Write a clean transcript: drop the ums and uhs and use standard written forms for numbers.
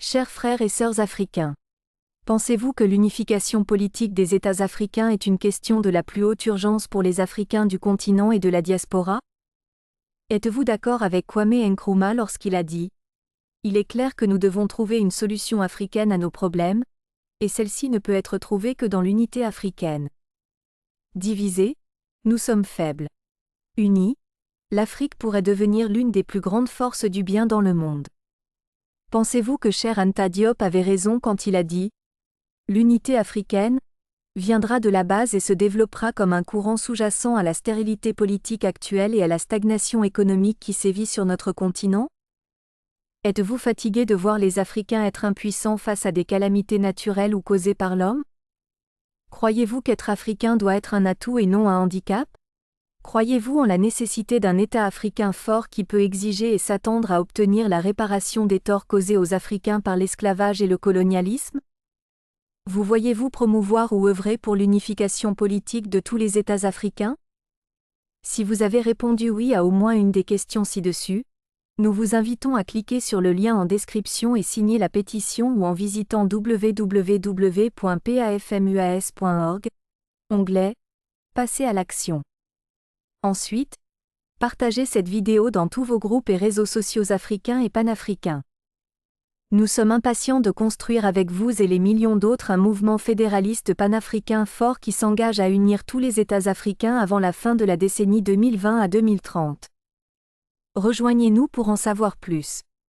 Chers frères et sœurs africains, pensez-vous que l'unification politique des États africains est une question de la plus haute urgence pour les Africains du continent et de la diaspora? Êtes-vous d'accord avec Kwame Nkrumah lorsqu'il a dit « Il est clair que nous devons trouver une solution africaine à nos problèmes, et celle-ci ne peut être trouvée que dans l'unité africaine. Divisés, nous sommes faibles. Unis, l'Afrique pourrait devenir l'une des plus grandes forces du bien dans le monde. » Pensez-vous que Cheikh Anta Diop avait raison quand il a dit « L'unité africaine viendra de la base et se développera comme un courant sous-jacent à la stérilité politique actuelle et à la stagnation économique qui sévit sur notre continent ?» Êtes-vous fatigué de voir les Africains être impuissants face à des calamités naturelles ou causées par l'homme? Croyez-vous qu'être africain doit être un atout et non un handicap? Croyez-vous en la nécessité d'un État africain fort qui peut exiger et s'attendre à obtenir la réparation des torts causés aux Africains par l'esclavage et le colonialisme? Vous voyez-vous promouvoir ou œuvrer pour l'unification politique de tous les États africains? Si vous avez répondu oui à au moins une des questions ci-dessus, nous vous invitons à cliquer sur le lien en description et signer la pétition ou en visitant www.pafmuas.org, onglet « Passer à l'action ». Ensuite, partagez cette vidéo dans tous vos groupes et réseaux sociaux africains et panafricains. Nous sommes impatients de construire avec vous et les millions d'autres un mouvement fédéraliste panafricain fort qui s'engage à unir tous les États africains avant la fin de la décennie 2020 à 2030. Rejoignez-nous pour en savoir plus.